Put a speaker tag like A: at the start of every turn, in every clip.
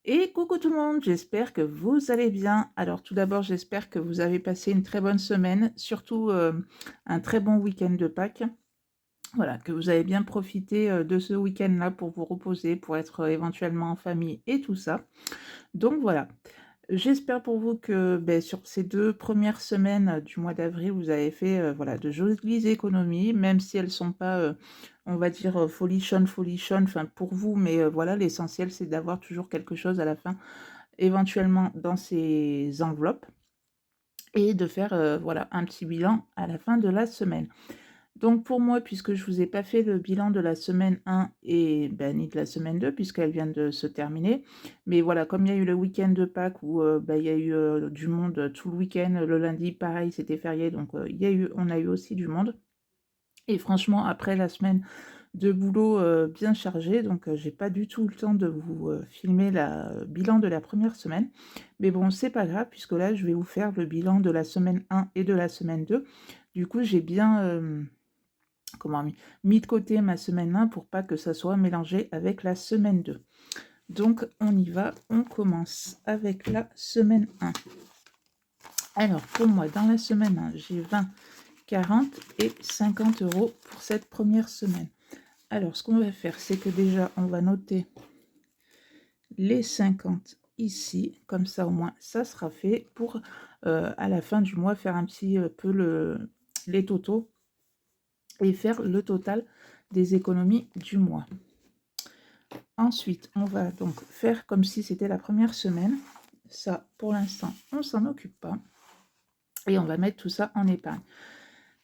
A: Et coucou tout le monde, j'espère que vous allez bien. Alors tout d'abord, j'espère que vous avez passé une très bonne semaine, surtout un très bon week-end de Pâques. Voilà, que vous avez bien profité de ce week-end-là pour vous reposer, pour être éventuellement en famille et tout ça. Donc voilà, j'espère pour vous que sur ces 2 premières semaines du mois d'avril, vous avez fait voilà, de jolies économies, même si elles sont pas, on va dire, folichonnes, enfin pour vous, mais voilà, l'essentiel c'est d'avoir toujours quelque chose à la fin éventuellement dans ces enveloppes et de faire, voilà, un petit bilan à la fin de la semaine. Donc pour moi, puisque je vous ai pas fait le bilan de la semaine 1 et ni de la semaine 2 puisqu'elle vient de se terminer, mais voilà, comme il y a eu le week-end de Pâques où, il y a eu, du monde, tout le week-end, le lundi pareil, c'était férié donc on a eu aussi du monde et franchement après la semaine de boulot, bien chargé, donc j'ai pas du tout le temps de vous, filmer la bilan de la première semaine. Mais bon, c'est pas grave puisque là, je vais vous faire le bilan de la semaine 1 et de la semaine 2. Du coup, j'ai bien, comment mis de côté ma semaine 1 pour pas que ça soit mélangé avec la semaine 2. Donc on y va, on commence avec la semaine 1. Alors pour moi, dans la semaine 1, j'ai 20, 40 et 50 € pour cette première semaine. Alors, ce qu'on va faire, c'est que déjà, on va noter les 50 ici. Comme ça, au moins, ça sera fait pour, à la fin du mois, faire un petit peu les totaux et faire le total des économies du mois. Ensuite, on va donc faire comme si c'était la première semaine. Ça, pour l'instant, on s'en occupe pas. Et on va mettre tout ça en épargne.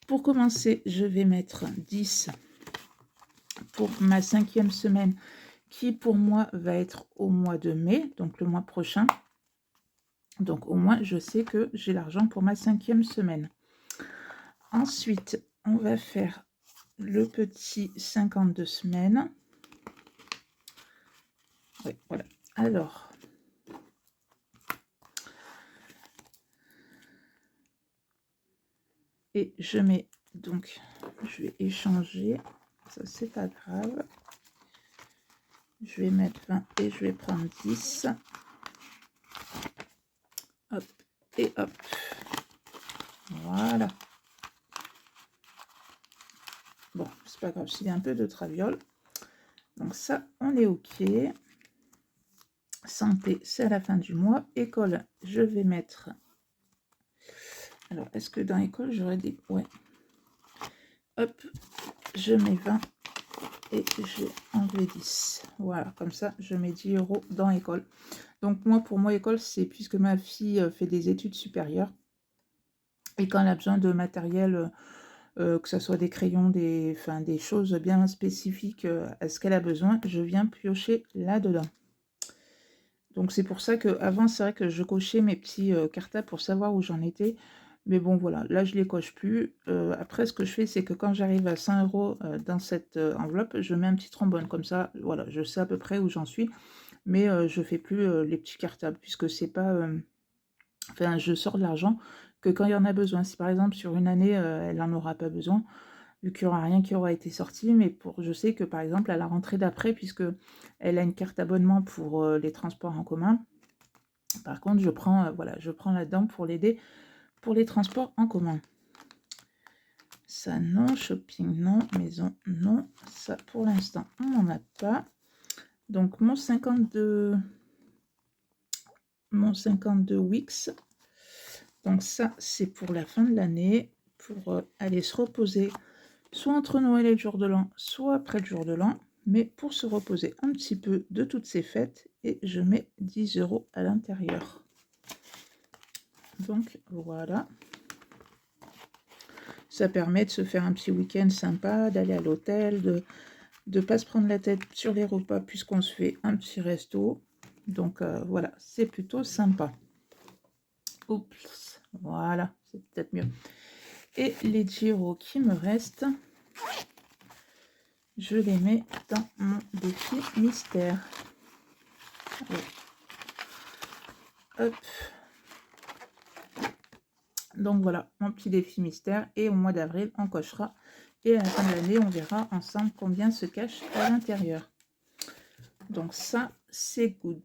A: Pour commencer, je vais mettre 10 pour ma 5e semaine qui pour moi va être au mois de mai, donc le mois prochain. Donc au moins je sais que j'ai l'argent pour ma 5e semaine. Ensuite, on va faire le petit 52 semaines. Oui, voilà. Alors, et je mets donc, je vais échanger, ça c'est pas grave. Je vais mettre 20 et je vais prendre 10. Hop et hop. Voilà. Bon, c'est pas grave, s'il y a un peu de traviole. Donc ça, on est OK. Santé, c'est à la fin du mois. École, je vais mettre... Alors, est-ce que dans école, j'aurais des... Ouais. Hop, je mets 20 et j'ai enlevé 10. Voilà, comme ça, je mets 10 € dans école. Donc moi, pour moi, école, c'est puisque ma fille fait des études supérieures. Et quand elle a besoin de matériel, que ce soit des crayons, des choses bien spécifiques à ce qu'elle a besoin, je viens piocher là-dedans. Donc c'est pour ça qu'avant, c'est vrai que je cochais mes petits cartables pour savoir où j'en étais. Mais bon, voilà, là, je les coche plus. Après, ce que je fais, c'est que quand j'arrive à 100 € dans cette enveloppe, je mets un petit trombone. Comme ça, voilà, je sais à peu près où j'en suis. Mais je fais plus les petits cartables, puisque c'est pas... Enfin, je sors de l'argent que quand il y en a besoin. Si par exemple, sur une année, elle n'en aura pas besoin, vu qu'il n'y aura rien qui aura été sorti, mais je sais que par exemple, à la rentrée d'après, puisque elle a une carte abonnement pour les transports en commun, par contre, voilà, je prends là-dedans pour l'aider pour les transports en commun. Ça, non. Shopping, non. Maison, non. Ça, pour l'instant, on n'en a pas. Donc, mon 52 Wix. Donc, ça, c'est pour la fin de l'année, pour aller se reposer, soit entre Noël et le jour de l'an, soit après le jour de l'an, mais pour se reposer un petit peu de toutes ces fêtes, et je mets 10 € à l'intérieur. Donc, voilà. Ça permet de se faire un petit week-end sympa, d'aller à l'hôtel, de ne pas se prendre la tête sur les repas puisqu'on se fait un petit resto. Donc voilà, c'est plutôt sympa. Oups, voilà, c'est peut-être mieux. Et les 10 € qui me restent, je les mets dans mon défi mystère. Ouais. Hop. Donc voilà, mon petit défi mystère. Et au mois d'avril, on cochera. Et à la fin de l'année, on verra ensemble combien se cache à l'intérieur. Donc ça, c'est good.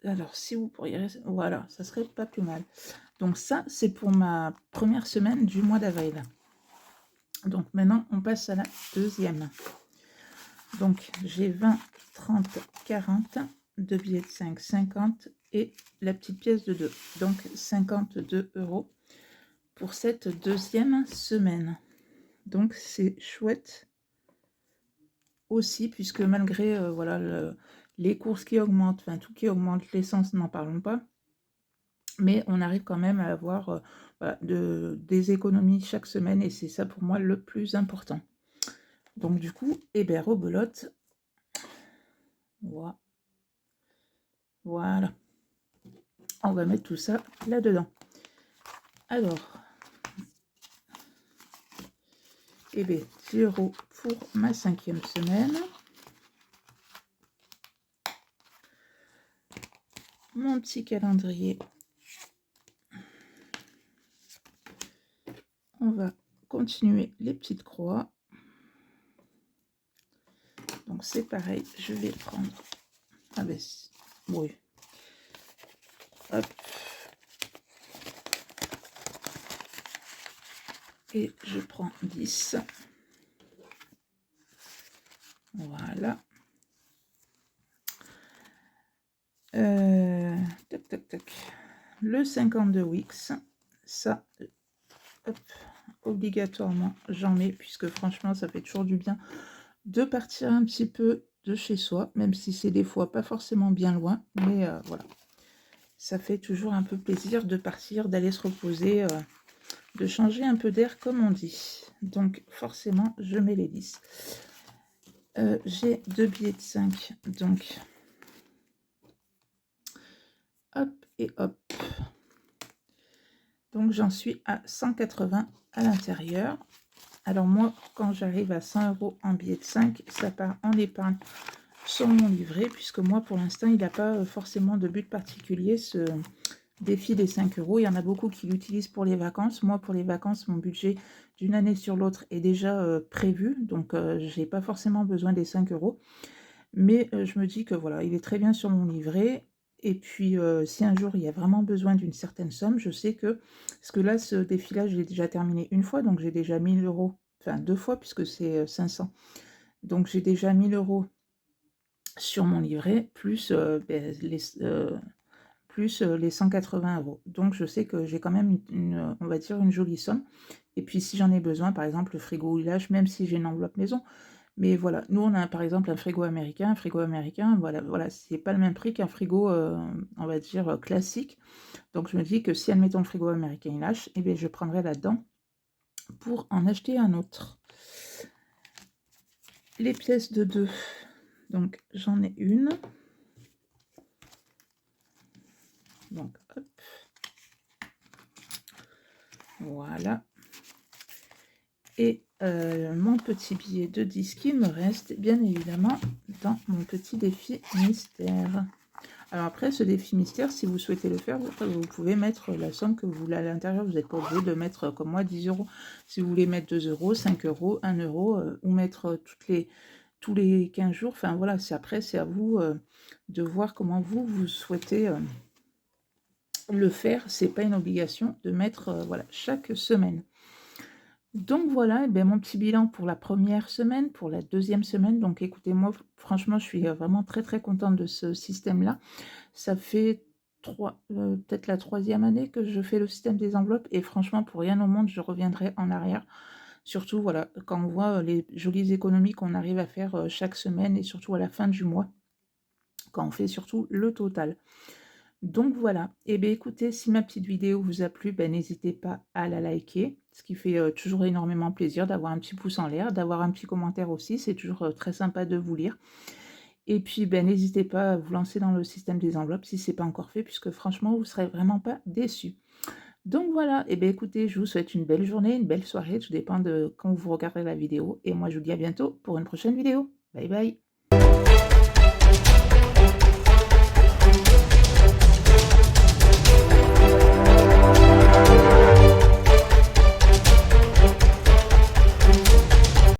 A: alors si vous pourriez, voilà, ça serait pas plus mal. Donc ça, c'est pour ma première semaine du mois d'avril. Donc maintenant, on passe à la deuxième. Donc j'ai 20, 30, 40, 2 billets de 5, 50 et la petite pièce de 2. Donc 52 € pour cette deuxième semaine. Donc c'est chouette aussi, puisque malgré voilà, les courses qui augmentent, enfin tout qui augmente, l'essence, n'en parlons pas, mais on arrive quand même à avoir voilà, des économies chaque semaine, et c'est ça pour moi le plus important. Donc du coup, eh bien, rebelote. Voilà. On va mettre tout ça là-dedans. Alors, eh bien, 10 € pour ma 5e semaine. Mon petit calendrier. On va continuer les petites croix. Donc c'est pareil, je vais prendre. Ah ben oui. Hop. Et je prends 10. Voilà. Tac, tac, tac. Le 52 Wix, ça, hop, obligatoirement, j'en mets, puisque franchement, ça fait toujours du bien de partir un petit peu de chez soi, même si c'est des fois pas forcément bien loin, mais voilà. Ça fait toujours un peu plaisir de partir, d'aller se reposer, de changer un peu d'air, comme on dit. Donc, forcément, je mets les 10. J'ai 2 billets de 5, donc hop et hop. Donc j'en suis à 180 à l'intérieur. Alors moi, quand j'arrive à 100 € en billet de 5, ça part en épargne sur mon livret, puisque moi pour l'instant il n'a pas forcément de but particulier, ce défi des 5 €. Il y en a beaucoup qui l'utilisent pour les vacances. Moi pour les vacances, mon budget d'une année sur l'autre est déjà prévu, donc je n'ai pas forcément besoin des 5 €. Mais je me dis que voilà, il est très bien sur mon livret. Et puis, si un jour il y a vraiment besoin d'une certaine somme, je sais que, parce que là, ce défi-là, je l'ai déjà terminé une fois, donc j'ai déjà 1 000 €, enfin 2 fois puisque c'est 500. Donc j'ai déjà 1 000 € sur mon livret, plus les 180 €. Donc je sais que j'ai quand même on va dire, une jolie somme. Et puis si j'en ai besoin, par exemple, le frigo il lâche, même si j'ai une enveloppe maison. Mais voilà, nous on a par exemple un frigo américain. Un frigo américain, voilà, c'est pas le même prix qu'un frigo, on va dire, classique. Donc je me dis que si, admettons, le frigo américain il lâche, eh bien je prendrai là-dedans pour en acheter un autre. Les pièces de 2, donc j'en ai une. Donc hop. Voilà. Et mon petit billet de 10 qui me reste, bien évidemment, dans mon petit défi mystère. Alors après, ce défi mystère, si vous souhaitez le faire, vous pouvez mettre la somme que vous voulez à l'intérieur. Vous n'êtes pas obligé de mettre, comme moi, 10 €. Si vous voulez mettre 2 €, 5 €, 1 €, ou mettre tous les 15 jours. Enfin voilà, après, c'est à vous de voir comment vous souhaitez le faire. C'est pas une obligation de mettre voilà, chaque semaine. Donc voilà, et bien mon petit bilan pour la première semaine, pour la deuxième semaine. Donc écoutez, moi franchement, je suis vraiment très très contente de ce système-là. Ça fait peut-être la 3e année que je fais le système des enveloppes, et franchement, pour rien au monde, je reviendrai en arrière. Surtout, voilà, quand on voit les jolies économies qu'on arrive à faire chaque semaine, et surtout à la fin du mois, quand on fait surtout le total. Donc voilà, et bien écoutez, si ma petite vidéo vous a plu, ben, n'hésitez pas à la liker, ce qui fait toujours énormément plaisir d'avoir un petit pouce en l'air, d'avoir un petit commentaire aussi, c'est toujours très sympa de vous lire. Et puis ben, n'hésitez pas à vous lancer dans le système des enveloppes si ce n'est pas encore fait, puisque franchement, vous ne serez vraiment pas déçus. Donc voilà, et bien écoutez, je vous souhaite une belle journée, une belle soirée, tout dépend de quand vous regarderez la vidéo. Et moi, je vous dis à bientôt pour une prochaine vidéo. Bye bye.